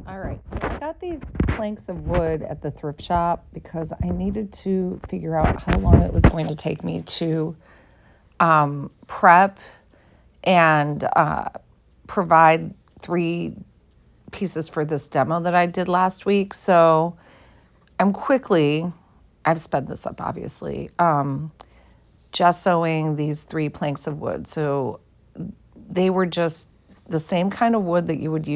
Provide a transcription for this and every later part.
All right, so I got these planks of wood at the thrift shop because I needed to figure out how long it was going to take me to prep and provide 3 pieces for this demo that I did last week. So I've sped this up obviously, gessoing these 3 planks of wood. So they were just the same kind of wood that you would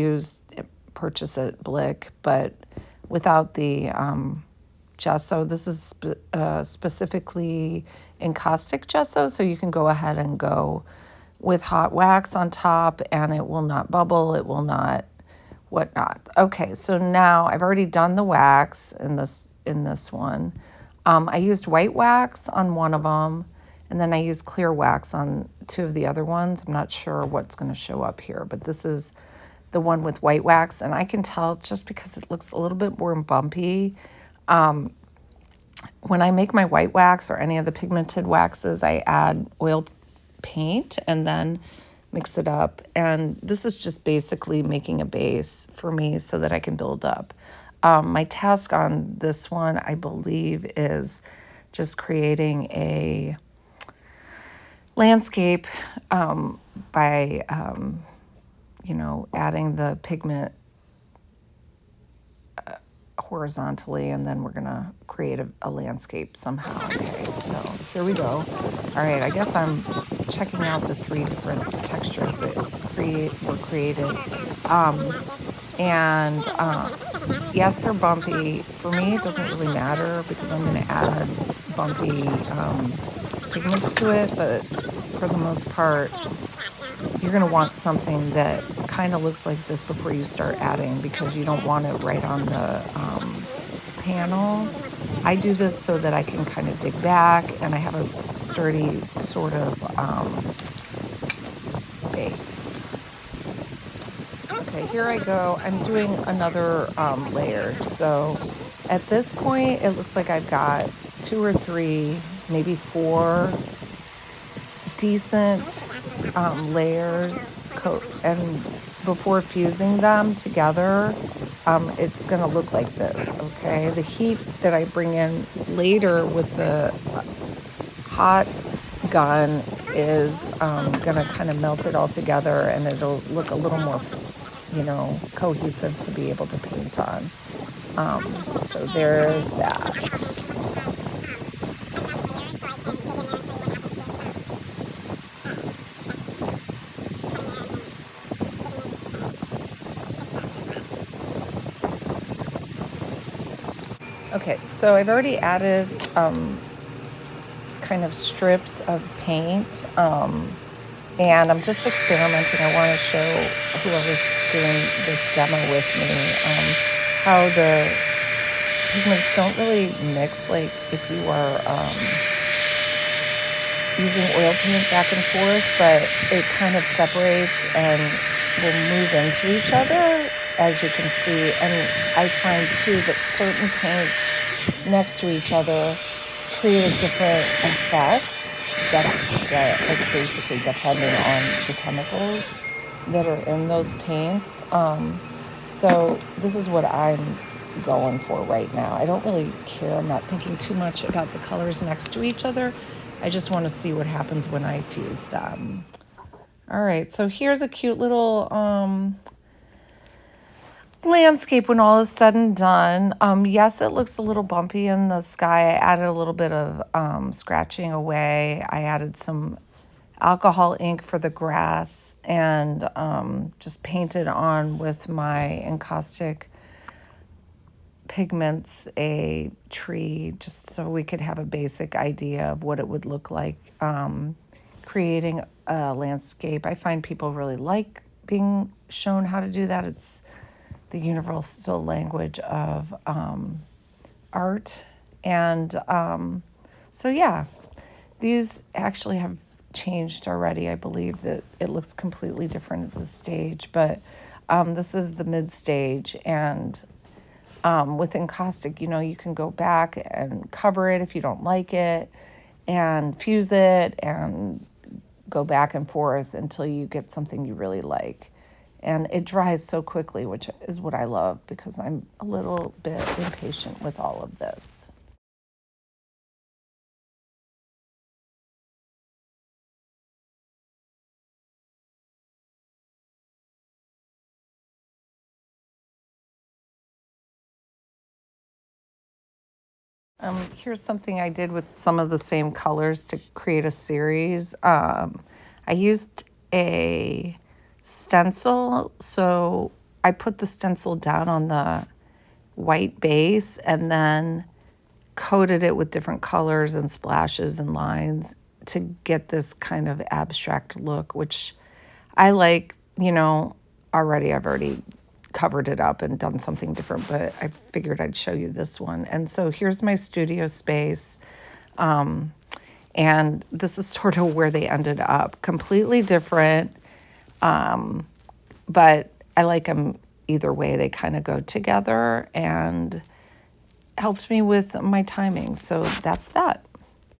purchase at Blick, but without the gesso. This is specifically encaustic gesso, so you can go ahead and go with hot wax on top and it will not bubble, it will not whatnot. Okay, so now I've already done the wax in this one. I used white wax on one of them, and then I used clear wax on 2 of the other ones. I'm not sure what's going to show up here, but this is the one with white wax, and I can tell just because it looks a little bit more bumpy. When I make my white wax or any of the pigmented waxes, I add oil paint and then mix it up. And this is just basically making a base for me so that I can build up. My task on this one, I believe, is just creating a landscape by, adding the pigment horizontally, and then we're gonna create a landscape somehow. Okay, so here we go. All right, I guess I'm checking out the 3 different textures that were created. Yes, they're bumpy. For me, it doesn't really matter because I'm gonna add bumpy pigments to it, but for the most part, you're going to want something that kind of looks like this before you start adding, because you don't want it right on the panel. I do this so that I can kind of dig back and I have a sturdy sort of base. Okay, here I go. I'm doing another layer. So at this point, it looks like I've got 2 or 3, maybe 4 decent layers, and before fusing them together, it's going to look like this. Okay, the heat that I bring in later with the hot gun is going to kind of melt it all together, and it'll look a little more cohesive to be able to paint on. So there's that. Okay, so I've already added kind of strips of paint, and I'm just experimenting. I want to show whoever's doing this demo with me how the pigments don't really mix like if you are using oil paint back and forth, but it kind of separates and will move into each other, as you can see. And I find too that certain paints next to each other create a different effect. That's basically depending on the chemicals that are in those paints. So this is what I'm going for right now. I don't really care. I'm not thinking too much about the colors next to each other. I just want to see what happens when I fuse them. All right, so here's a cute little landscape when all is said and done. Yes, it looks a little bumpy in the sky. I added a little bit of scratching away. I added some alcohol ink for the grass and just painted on with my encaustic pigments a tree, just so we could have a basic idea of what it would look like creating a landscape. I find people really like being shown how to do that. It's the universal language of art. And so, yeah, these actually have changed already. I believe that it looks completely different at this stage, but this is the mid stage. And with encaustic, you can go back and cover it if you don't like it and fuse it and go back and forth until you get something you really like. And it dries so quickly, which is what I love because I'm a little bit impatient with all of this. Here's something I did with some of the same colors to create a series. I used a stencil, so I put the stencil down on the white base and then coated it with different colors and splashes and lines to get this kind of abstract look, which I like, already. I've already covered it up and done something different, but I figured I'd show you this one. And so here's my studio space. And this is sort of where they ended up. Completely different, but I like them either way. They kind of go together and helped me with my timing. So that's that.